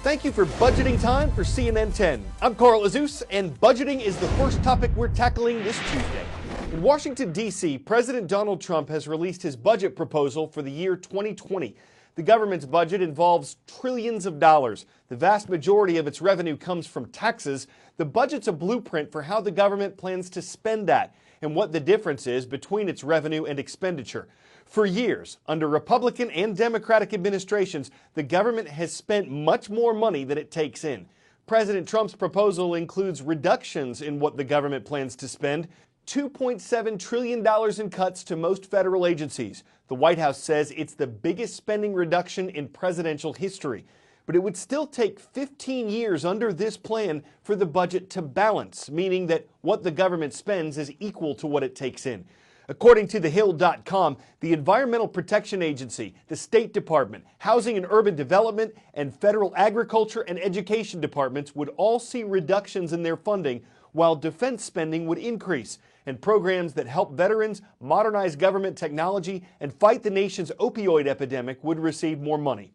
Thank you for budgeting time for CNN 10. I'm Carl Azuz, and budgeting is the first topic we're tackling this Tuesday. In Washington, D.C., President Donald Trump has released his budget proposal for the year 2020. The government's budget involves trillions of dollars. The vast majority of its revenue comes from taxes. The budget's a blueprint for how the government plans to spend that and what the difference is between its revenue and expenditure. For years, under Republican and Democratic administrations, the government has spent much more money than it takes in. President Trump's proposal includes reductions in what the government plans to spend, $2.7 trillion in cuts to most federal agencies. The White House says it's the biggest spending reduction in presidential history. But it would still take 15 years under this plan for the budget to balance, meaning that what the government spends is equal to what it takes in. According to TheHill.com, the Environmental Protection Agency, the State Department, Housing and Urban Development, and federal agriculture and education departments would all see reductions in their funding, while defense spending would increase, and programs that help veterans, modernize government technology, and fight the nation's opioid epidemic would receive more money.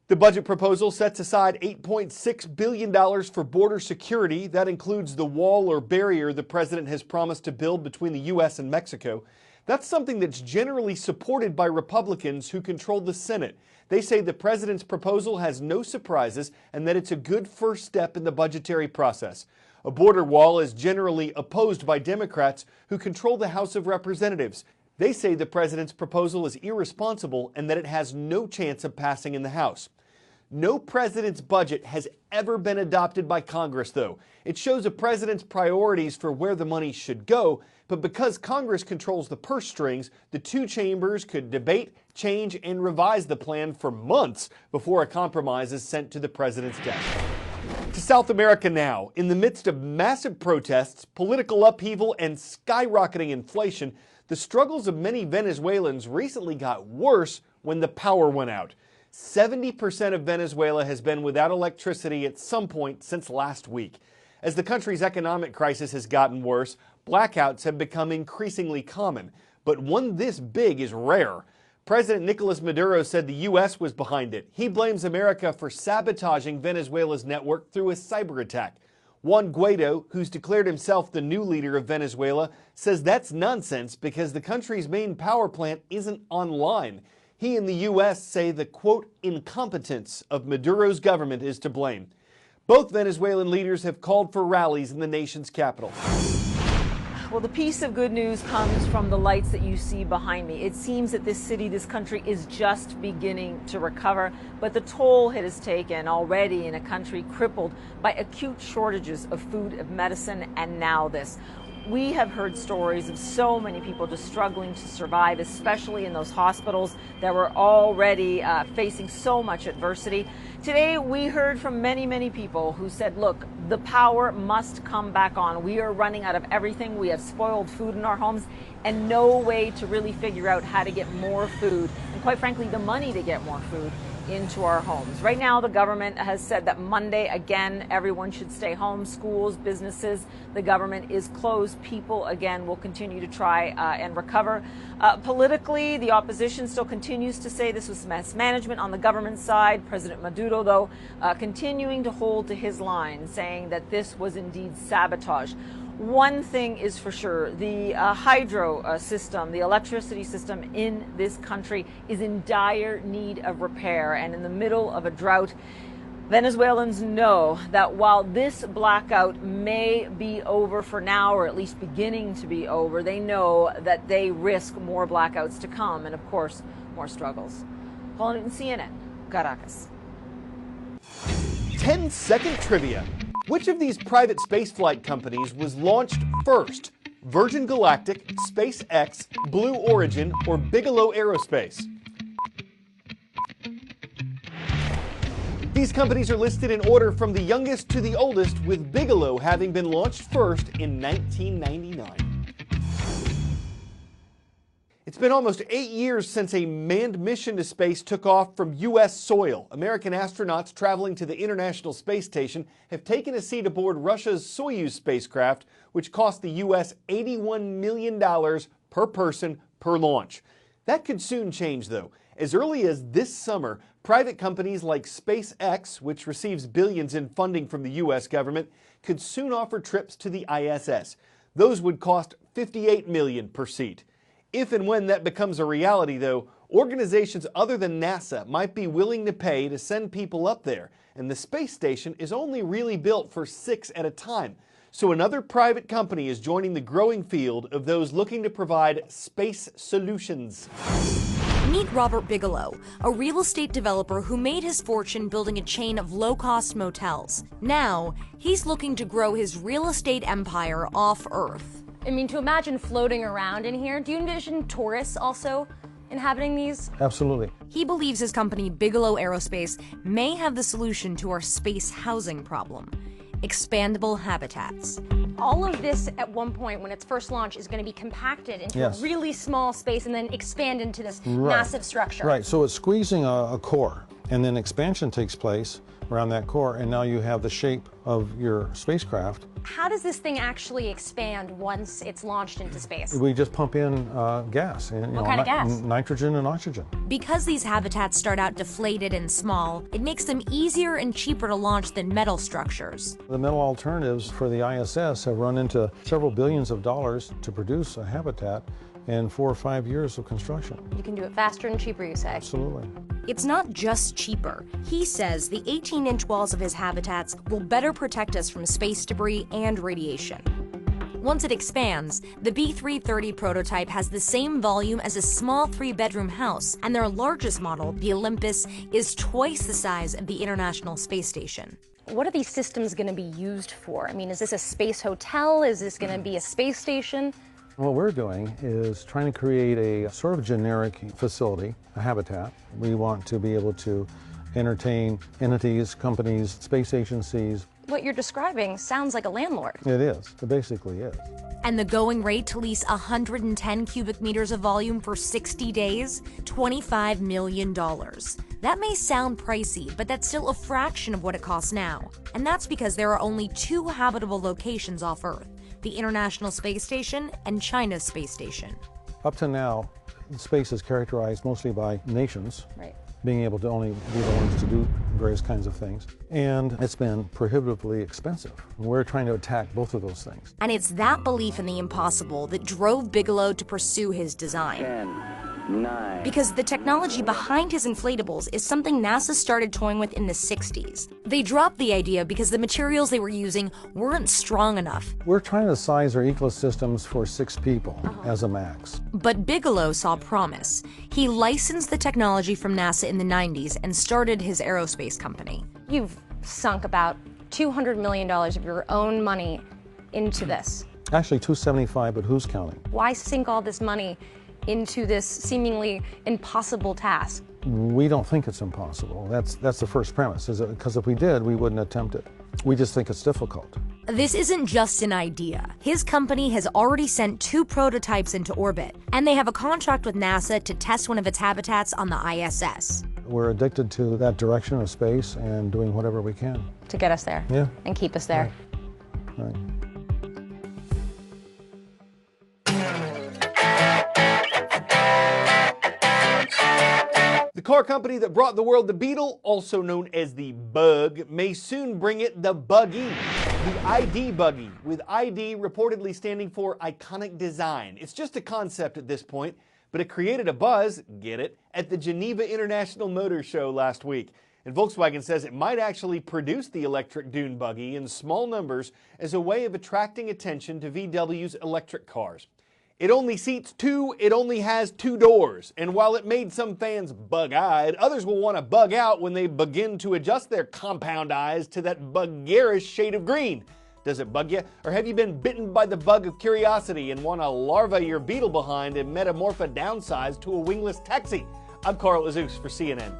The budget proposal sets aside $8.6 billion for border security. That includes the wall or barrier the president has promised to build between the U.S. and Mexico. That's something that's generally supported by Republicans who control the Senate. They say the president's proposal has no surprises and that it's a good first step in the budgetary process. A border wall is generally opposed by Democrats who control the House of Representatives. They say the president's proposal is irresponsible and that it has no chance of passing in the House. No president's budget has ever been adopted by Congress, though. It shows a president's priorities for where the money should go, but because Congress controls the purse strings, the two chambers could debate, change, and revise the plan for months before a compromise is sent to the president's desk. To South America now. In the midst of massive protests, political upheaval, and skyrocketing inflation, the struggles of many Venezuelans recently got worse when the power went out. 70% of Venezuela has been without electricity at some point since last week. As the country's economic crisis has gotten worse, blackouts have become increasingly common. But one this big is rare. President Nicolas Maduro said the U.S. was behind it. He blames America for sabotaging Venezuela's network through a cyber attack. Juan Guaido, who's declared himself the new leader of Venezuela, says that's nonsense because the country's main power plant isn't online. He and the U.S. say the, quote, incompetence of Maduro's government is to blame. Both Venezuelan leaders have called for rallies in the nation's capital. Well, the piece of good news comes from the lights that you see behind me. It seems that this city, this country is just beginning to recover, but the toll it has taken already in a country crippled by acute shortages of food, of medicine, and now this. We have heard stories of so many people just struggling to survive, especially in those hospitals that were already facing so much adversity. Today, we heard from many people who said, look, the power must come back on. We are running out of everything. We have spoiled food in our homes and no way to really figure out how to get more food and, quite frankly, the money to get more food into our homes. Right now, the government has said that Monday, again, everyone should stay home. Schools, businesses, the government is closed. People, again, will continue to try and recover. Politically, the opposition still continues to say this was mismanagement on the government side. President Maduro, though, continuing to hold to his line, saying that this was indeed sabotage. One thing is for sure, the hydro system, the electricity system in this country is in dire need of repair. And in the middle of a drought, Venezuelans know that while this blackout may be over for now, or at least beginning to be over, they know that they risk more blackouts to come and, of course, more struggles. Paula Newton, CNN, Caracas. 10-second trivia. Which of these private spaceflight companies was launched first? Virgin Galactic, SpaceX, Blue Origin, or Bigelow Aerospace? These companies are listed in order from the youngest to the oldest, with Bigelow having been launched first in 1999. It's been almost 8 years since a manned mission to space took off from U.S. soil. American astronauts traveling to the International Space Station have taken a seat aboard Russia's Soyuz spacecraft, which cost the U.S. $81 million per person per launch. That could soon change, though. As early as this summer, private companies like SpaceX, which receives billions in funding from the U.S. government, could soon offer trips to the ISS. Those would cost $58 million per seat. If and when that becomes a reality, though, organizations other than NASA might be willing to pay to send people up there, and the space station is only really built for 6 at a time. So another private company is joining the growing field of those looking to provide space solutions. Meet Robert Bigelow, a real estate developer who made his fortune building a chain of low-cost motels. Now, he's looking to grow his real estate empire off Earth. I mean, to imagine floating around in here, do you envision tourists also inhabiting these? Absolutely. He believes his company, Bigelow Aerospace, may have the solution to our space housing problem: expandable habitats. All of this at one point, when it's first launched, is going to be compacted into a really small space and then expand into this massive structure. Right, so it's squeezing a core, and then expansion takes place around that core, and now you have the shape of your spacecraft. How does this thing actually expand once it's launched into space? We just pump in gas. What kind of gas? Nitrogen and oxygen. Because these habitats start out deflated and small, it makes them easier and cheaper to launch than metal structures. The metal alternatives for the ISS have run into several billions of dollars to produce a habitat in 4 or 5 years of construction. You can do it faster and cheaper, you say? Absolutely. It's not just cheaper. He says the 18-inch walls of his habitats will better protect us from space debris and radiation. Once it expands, the B330 prototype has the same volume as a small 3-bedroom house, and their largest model, the Olympus, is twice the size of the International Space Station. What are these systems going to be used for? I mean, is this a space hotel? Is this going to be a space station? What we're doing is trying to create a sort of generic facility, a habitat. We want to be able to entertain entities, companies, space agencies. What you're describing sounds like a landlord. It is. It basically is. And the going rate to lease 110 cubic meters of volume for 60 days? $25 million. That may sound pricey, but that's still a fraction of what it costs now. And that's because there are only 2 habitable locations off Earth: the International Space Station and China's space station. Up to now, space is characterized mostly by nations being able to only be the ones to do various kinds of things. And it's been prohibitively expensive. We're trying to attack both of those things. And it's that belief in the impossible that drove Bigelow to pursue his design. 10, 9. Because the technology behind his inflatables is something NASA started toying with in the 60s. They dropped the idea because the materials they were using weren't strong enough. We're trying to size our ecosystems for 6 people as a max. But Bigelow saw promise. He licensed the technology from NASA in the 90s and started his aerospace company. You've sunk about $200 million of your own money into this. Actually, 275, but who's counting? Why sink all this money into this seemingly impossible task? We don't think it's impossible. That's the first premise, is because if we did, we wouldn't attempt it. We just think it's difficult. This isn't just an idea. His company has already sent 2 prototypes into orbit, and they have a contract with NASA to test one of its habitats on the ISS. We're addicted to that direction of space and doing whatever we can. To get us there. Yeah. And keep us there. Right. The car company that brought the world the Beetle, also known as the Bug, may soon bring it the Buggy. The ID Buggy, with ID reportedly standing for Iconic Design. It's just a concept at this point, but it created a buzz, get it, at the Geneva International Motor Show last week. And Volkswagen says it might actually produce the electric dune buggy in small numbers as a way of attracting attention to VW's electric cars. It only seats 2, it only has 2 doors, and while it made some fans bug-eyed, others will want to bug out when they begin to adjust their compound eyes to that bug-garish shade of green. Does it bug you? Or have you been bitten by the bug of curiosity and want to larva your Beetle behind and metamorph a downsize to a wingless taxi? I'm Carl Azuz for CNN.